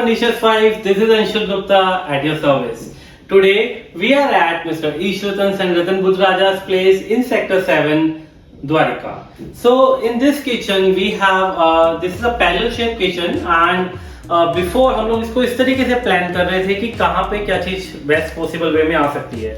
Furnishers 5, this is Anshul Gupta at your service. Today we are at Mr. Ishwatan and Ratan Budraja's place in Sector 7, Dwarika. So in this kitchen we have, this is a parallel shaped kitchen and before हम लोग इसको इस तरीके से plan कर रहे थे कि कहाँ पे क्या चीज बेस्ट पॉसिबल वे में आ सकती है.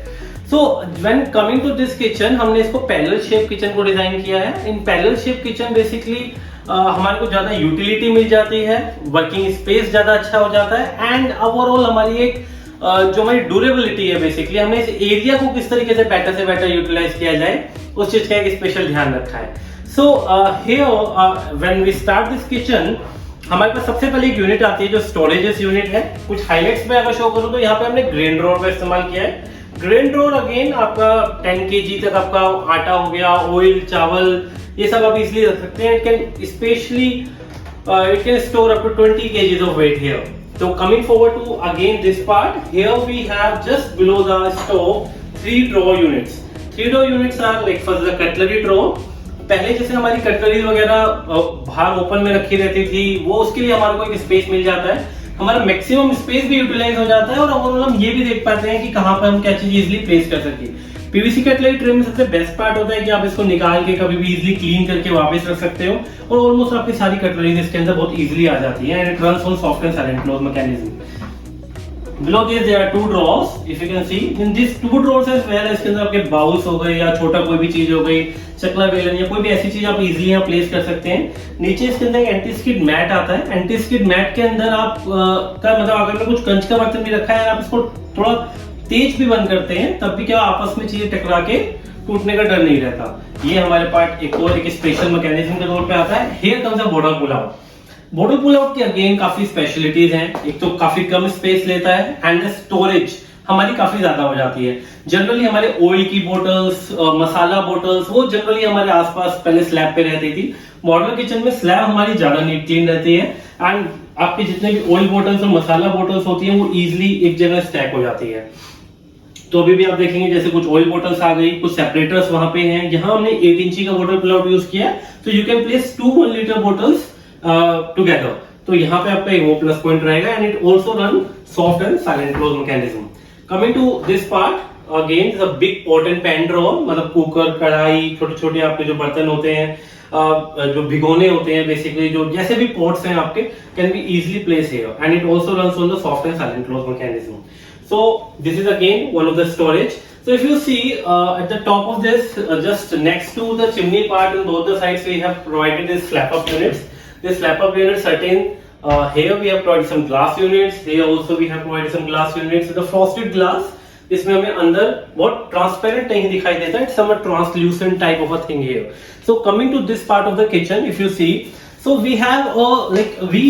So when coming to this kitchen हमने इसको पैरेलल शेप किचन को डिजाइन किया है. In parallel shape kitchen basically हमारे को ज्यादा यूटिलिटी मिल जाती है, वर्किंग स्पेस ज्यादा अच्छा हो जाता है एंड ओवरऑल हमारी एक जो हमारी ड्यूरेबिलिटी है, बेसिकली हमने इस एरिया को किस तरीके से बेटर यूटिलाइज किया जाए उस चीज का एक स्पेशल ध्यान रखा है. So here when we start this kitchen हमारे पास सबसे पहले एक यूनिट आती है जो स्टोरेजेस यूनिट है. कुछ हाईलाइट्स में अगर शो करूं तो यहाँ पे हमने ग्रेन ड्रॉअर का इस्तेमाल किया है. ग्रेन ड्रॉअर अगेन आपका 10 kg तक आपका आटा हो गया, ऑयल, चावल, ये सब आप इजीली रख सकते हैं. It can specially it can store up to 20 kg of weight here. So coming forward to again this part, here we have just below the stove 3 drawer units. 3 drawer units are like first the cutlery drawer. पहले जैसे हमारी cutlery वगैरह बाहर open में रखी रहती थी, वो उसके लिए हमारे को एक स्पेस मिल जाता है. हमारा मैक्सिमम स्पेस भी यूटिलाइज हो जाता है और ओवरऑल हम ये भी देख पाते हैं कि कहाँ पर हम क्या चीज इजीली प्लेस कर सके. पीवीसी कटलरी ट्रे में सबसे बेस्ट पार्ट होता है कि आप इसको निकाल के कभी भी इजीली क्लीन करके वापस रख सकते हो और ऑलमोस्ट आपकी सारी कटलरीज इसके अंदर बहुत इजीली आ जाती है. And it runs on soft and silent close mechanism. Below this there are 2 drawers. If you can see in these 2 drawers as well, इसके अंदर आपके बाउल्स हो गए या छोटा कोई भी चीज हो गई, चकला बेलन या कोई भी ऐसी चीज आप इजीली यहाँ प्लेस कर सकते हैं. नीचे इसके अंदर एंटी स्किड मैट आता है. एंटी स्किड मैट के अंदर आप का मतलब अगर मैं कुछ कंच का बर्तन भी रखा है, आप इसको थोड़ा तेज भी बंद करते हैं तब भी क्या आपस में चीजें टकरा के टूटने का डर नहीं रहता. ये हमारे पास एक और एक स्पेशल मैकेनिज्म के तौर पे आता है. Here comes a border pull out. Border pull out की अगेन काफी स्पेशलिटीज हैं. एक तो काफी कम स्पेस लेता है एंड स्टोरेज हमारी काफी ज्यादा हो जाती है. जनरली हमारे ऑयल की बोटल्स, मसाला बोटल्स वो जनरली हमारे आसपास पहले स्लैब पे रहती थी. मॉडर्न किचन में स्लैब हमारी ज्यादा नीट क्लीन रहती है एंड आपके जितने भी ऑयल बोटल्स और मसाला बोटल्स होती हैं वो इजिली एक जगह स्टैक हो जाती है. तो अभी भी आप देखेंगे जैसे कुछ ऑयल बोटल्स आ गई, कुछ सेपरेटर्स वहां पे हैं. यहाँ हमने 8 इंची का वाटर पुल आउट यूज किया, तो you can place 2 1 litre bottles together. तो यहाँ पे आपका एक वो प्लस पॉइंट रहेगा and it also run soft and silent close mechanism. Coming to this part again is a big pot and pan drawer. मतलब कुकर, कढ़ाई, छोटे छोटे आपके जो बर्तन होते हैं, जो भिगोने होते हैं, बेसिकली जो जैसे भी पॉट्स हैं आपके can be easily place here and it also runs on the soft and silent close mechanism. So this is again one of the storage. So if you see at the top of this, just next to the chimney part on both the sides, we have provided this flap up units. This flap up units certain here we have provided some glass units. Here also we have provided some glass units. The frosted glass, इसमें हमें अंदर बहुत transparent नहीं दिखाई देता. It's some translucent type of a thing here. So coming to this part of the kitchen, if you see, so we have we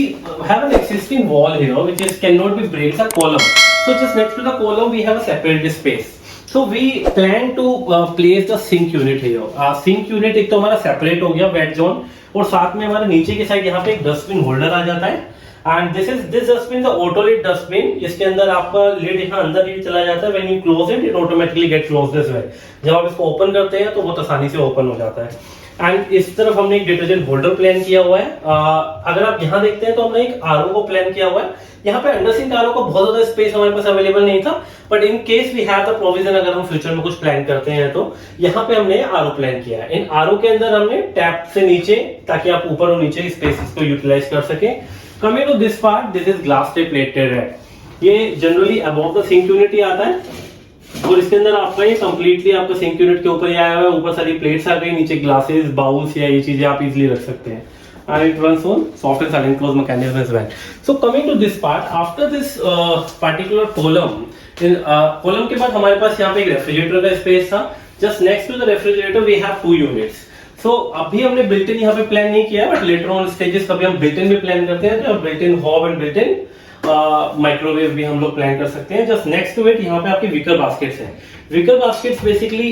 have an existing wall here which is cannot be break. It's a column. So just next to the column we have a separate space. So we plan to place the sink unit here. Sink unit एक तो हमारा separate हो गया wet zone और साथ में हमारा नीचे की साइड यहाँ पे एक डस्टबिन होल्डर आ जाता है. And this dustbin the auto lid dustbin. इसके अंदर आपका lid यहाँ अंदर ही चला जाता है. When you close it automatically get closed this way. जब आप इसको ओपन करते हैं तो बहुत आसानी से ओपन हो जाता है. एंड इस तरफ हमने एक डिटर्जेंट होल्डर प्लान किया हुआ है. अगर आप यहाँ देखते हैं तो हमने एक आरओ को प्लान किया हुआ है. यहाँ पे अंडर सिंक आरओ का बहुत ज्यादा स्पेस हमारे पास अवेलेबल नहीं था, but in case we have the provision, अगर हम फ्यूचर में कुछ प्लान करते हैं तो यहाँ पे हमने आरओ प्लान किया है. इन आरओ के अंदर हमने टैप से नीचे, ताकि आप ऊपर और नीचे स्पेसेस को यूटिलाइज कर सके. Coming to this part, this is glass टे प्लेटेड है. ये generally above the sink unit ही आता है और इसके अंदर आपका ये कंप्लीटली आपका सिंक यूनिट के ऊपर ही आया हुआ है. ऊपर सारी प्लेट्स आ गई, नीचे ग्लासेस, बाउल्स या ये चीजें आप इजीली रख सकते हैं. And it runs on soft and silent close mechanism as well. So coming to this part, after this particular column, in column के बाद हमारे पास यहाँ पे एक रेफ्रिजरेटर का स्पेस था. Just next to the refrigerator we have 2 units. So अभी हमने built in यहाँ पे प्लान नहीं किया, but later on stages कभी हम built in भी प्लान करते हैं तो built in hob and built in microwave भी हम लोग प्लान कर सकते हैं. जस्ट नेक्स्ट टू इट यहाँ पे आपके विकर बास्केट्स हैं. विकर बास्केट्स बेसिकली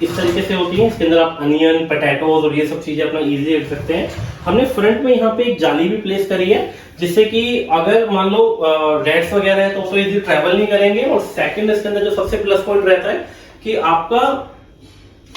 इस तरीके से होती हैं. इसके अंदर आप अनियन, पोटैटोज और ये सब चीजें अपना इजीली रख सकते हैं. हमने फ्रंट में यहाँ पे एक जाली भी प्लेस करी है जिससे कि अगर मान लो रैट्स वगैरह है तो उसको इजीली ट्रैवल नहीं करेंगे. और सेकंड इसके अंदर जो सबसे प्लस पॉइंट रहता है कि आपका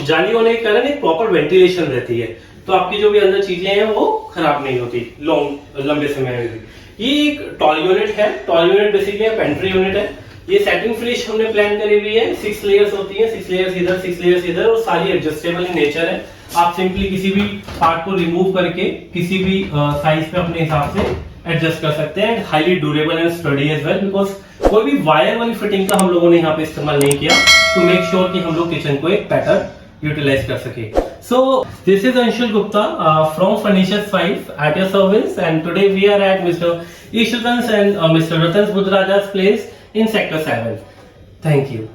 जाली होने के कारण एक प्रॉपर वेंटिलेशन रहती है, तो आपकी जो भी अंदर चीजें हैं वो खराब नहीं होती लंबे समय में भी. ये एक टॉल यूनिट है। Tall unit basically pantry unit है। ये सेटिंग फिनिश हमने प्लान करी हुई है। 6 लेयर्स होती हैं, 6 लेयर्स इधर, 6 लेयर्स इधर, और सारी एडजस्टेबल इन नेचर है। आप सिंपली किसी भी पार्ट को रिमूव करके किसी भी साइज पे अपने हिसाब से एडजस्ट कर सकते हैं। Highly durable and study as well, because कोई भी वायर वाली फिटिंग का हम लोगों ने यहाँ पे इस्तेमाल नहीं किया, टू मेक श्योर कि हम लोग किचन को एक बेटर यूटिलाइज कर सके। So this is Anshul Gupta from Furnishers 5 at your service, and today we are at Mr. Ishwatan's and Mr. Ratan Budraja's place in Sector 7. Thank you.